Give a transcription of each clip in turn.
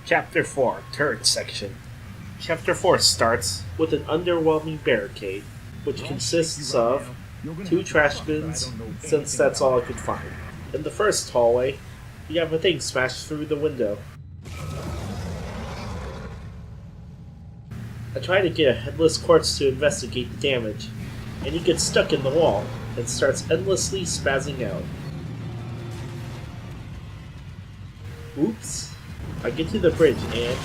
Chapter 4, Turret Section. Chapter 4 starts with an underwhelming barricade, which consists of 2 trash bins, since that's all I could find. In the first hallway, you have a thing smashed through the window. I try to get a headless corpse to investigate the damage, and he gets stuck in the wall and starts endlessly spazzing out. Oops. I get to the bridge and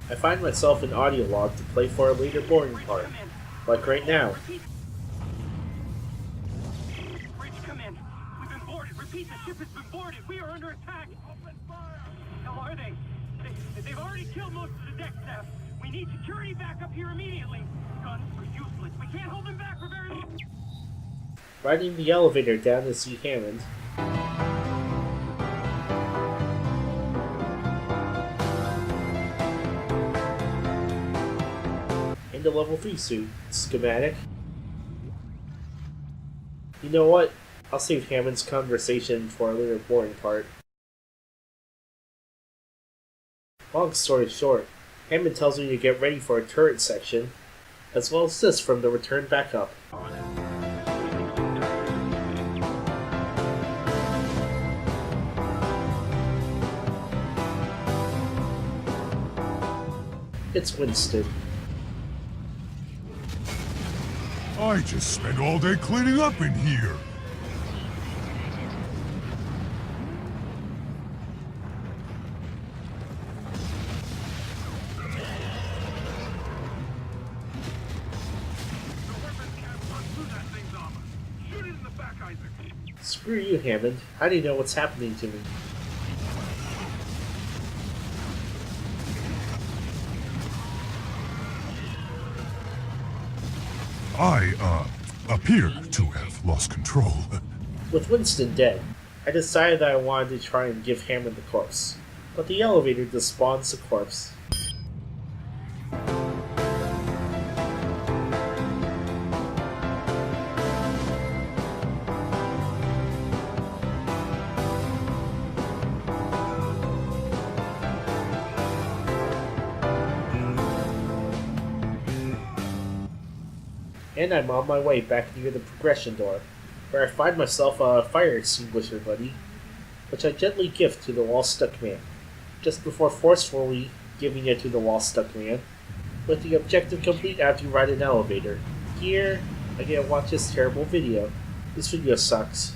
I find myself an audio log to play for a later boring part, like right now. Bridge, come in. We've been boarded. Repeat, the ship has been boarded. We are under attack. Open fire. How are they? They've already killed most of the deck staff. We need security back up here immediately. Guns are useless. We can't hold them back for very long. Riding the elevator down to see Hammond. The level 3 suit schematic. You know what? I'll save Hammond's conversation for a later boring part. Long story short, Hammond tells me to get ready for a turret section, as well as this from the return backup. It's Winston. I just spent all day cleaning up in here. Screw you, Hammond. How do you know what's happening to me? I, appear to have lost control. With Winston dead, I decided that I wanted to try and give Hammond the corpse, but the elevator despawns the corpse. And I'm on my way back near the progression door, where I find myself a fire extinguisher buddy, which I gently give to the wall-stuck man, just before forcefully giving it to the wall-stuck man, with the objective complete after you ride an elevator. Here, I get to watch this terrible video. This video sucks.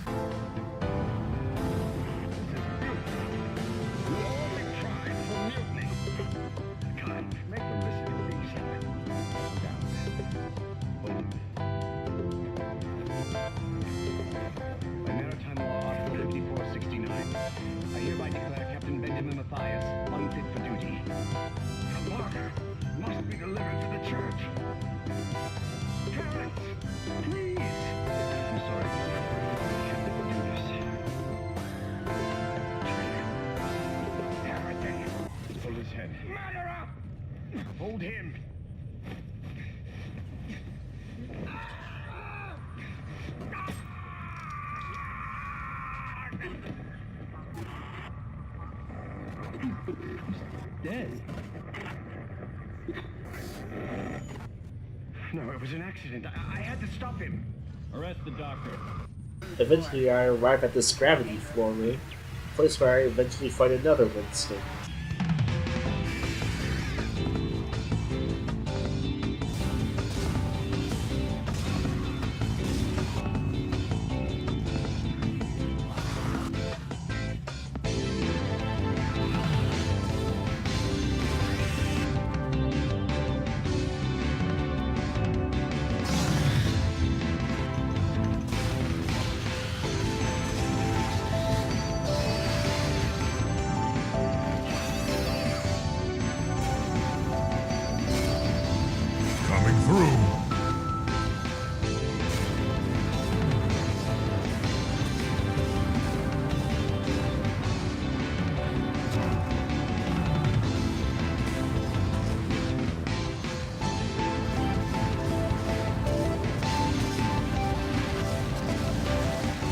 Hold him! Dead? No, it was an accident. I had to stop him. Arrest the doctor. Eventually I arrive at this gravity floor ring, place where I eventually fight another Winston.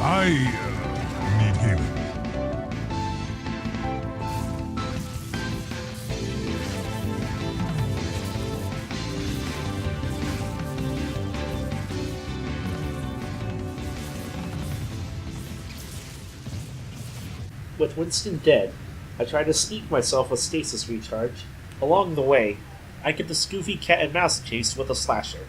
I need healing. With Winston dead, I try to sneak myself a stasis recharge. Along the way, I get the goofy cat and mouse chase with a slasher.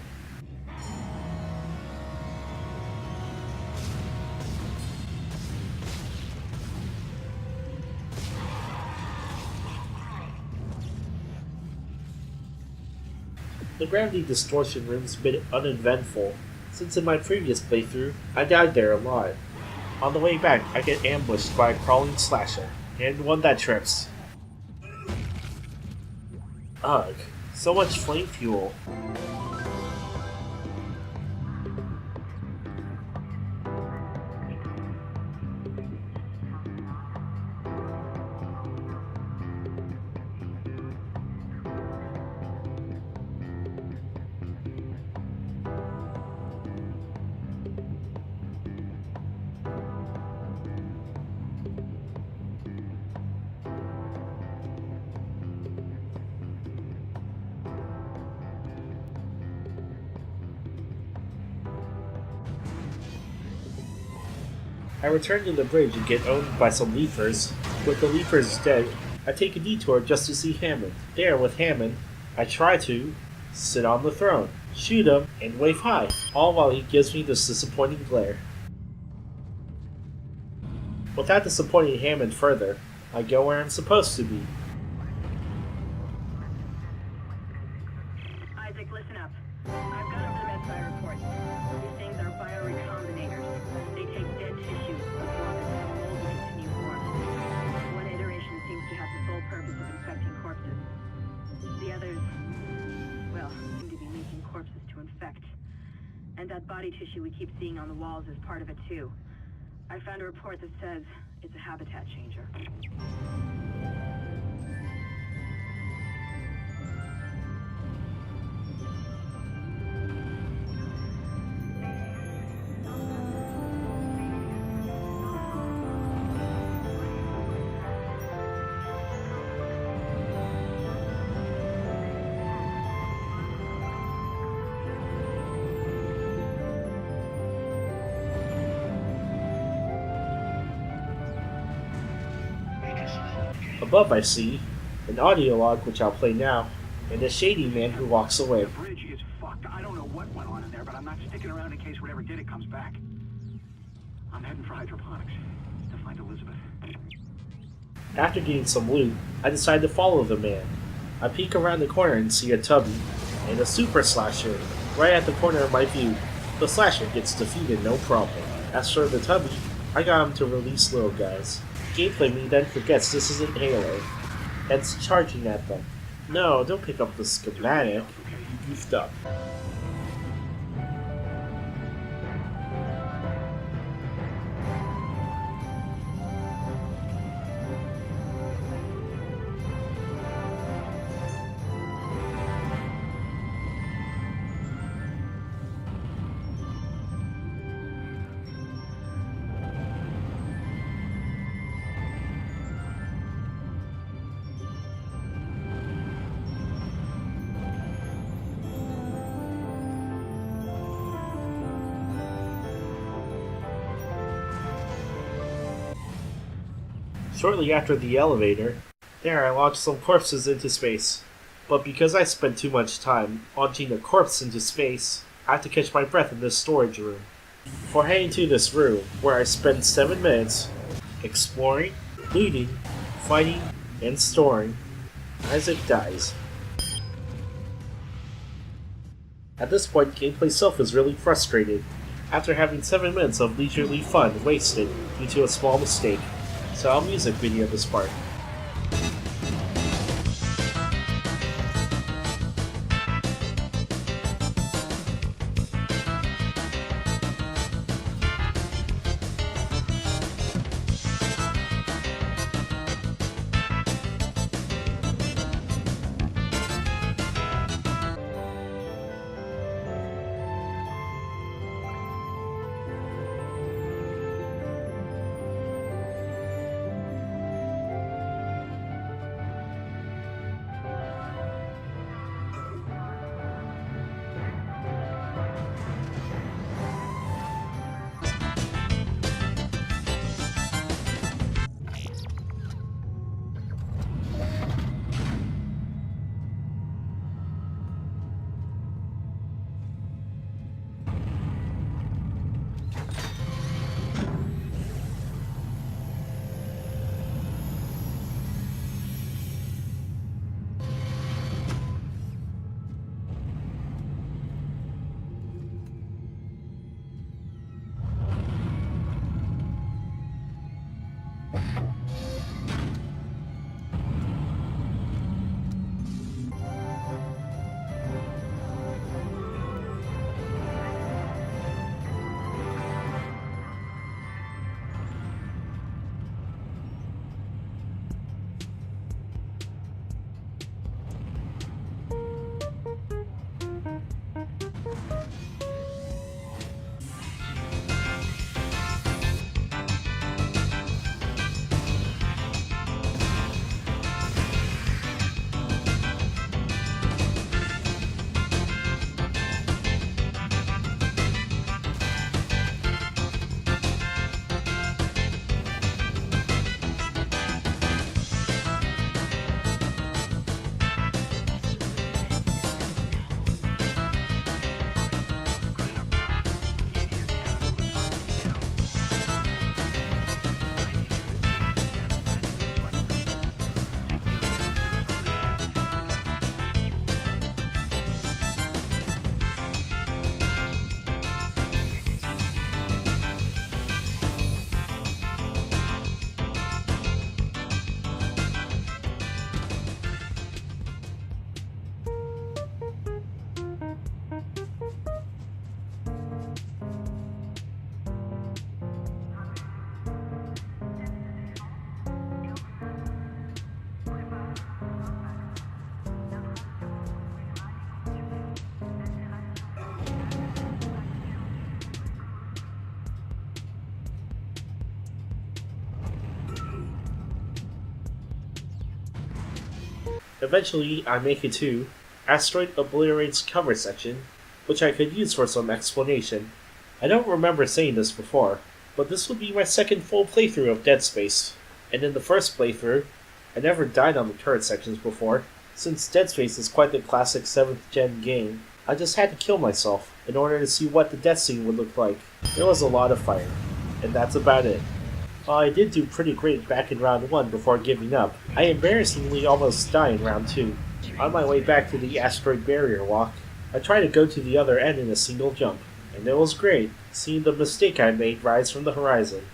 The gravity distortion room's a bit uneventful, since in my previous playthrough, I died there a lot. On the way back, I get ambushed by a crawling slasher, and one that trips. Ugh, so much flame fuel. I return to the bridge and get owned by some leapers. With the leapers dead, I take a detour just to see Hammond. There, with Hammond, I try to sit on the throne, shoot him, and wave high, all while he gives me this disappointing glare. Without disappointing Hammond further, I go where I'm supposed to be. Isaac, listen up. I've gone over the MedSci reports. These things are biorecombinators. They take dead tissue, absorb it, and mold it into new forms. One iteration seems to have the sole purpose of infecting corpses. The others, well, seem to be making corpses to infect. And that body tissue we keep seeing on the walls is part of it too. I found a report that says it's a habitat changer. Above I see an audio log which I'll play now, and a shady man who walks away. The bridge is fucked. I don't know what went on in there, but I'm not sticking around in case whatever did it comes back. I'm heading for hydroponics to find Elizabeth. After getting some loot, I decide to follow the man. I peek around the corner and see a Tubby, and a super slasher, right at the corner of my view. The slasher gets defeated no problem. As for the Tubby, I got him to release little guys. Gameplay me then forgets this isn't Halo. Heads charging at them. No, don't pick up the schematic. You goofed up. Shortly after the elevator, there I launched some corpses into space. But because I spent too much time launching a corpse into space, I had to catch my breath in this storage room. Before heading to this room, where I spent 7 minutes exploring, looting, fighting, and storing, Isaac dies. At this point, gameplay self is really frustrated, after having 7 minutes of leisurely fun wasted due to a small mistake. So I'll music video this part. Eventually, I make it to Asteroid Obliterates cover section, which I could use for some explanation. I don't remember saying this before, but this would be my second full playthrough of Dead Space, and in the first playthrough, I never died on the turret sections before. Since Dead Space is quite the classic 7th gen game, I just had to kill myself in order to see what the death scene would look like. There was a lot of fire, and that's about it. While I did do pretty great back in round 1 before giving up, I embarrassingly almost died in round 2. On my way back to the asteroid barrier walk, I tried to go to the other end in a single jump, and it was great, seeing the mistake I made rise from the horizon.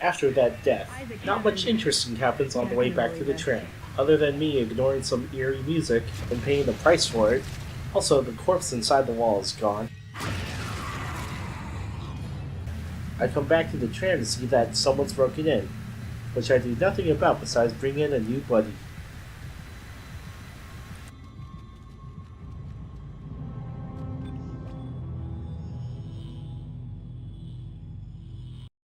After that death, not much interesting happens on the way back to the tram, other than me ignoring some eerie music and paying the price for it. Also, the corpse inside the wall is gone. I come back to the tram to see that someone's broken in, which I do nothing about besides bring in a new buddy.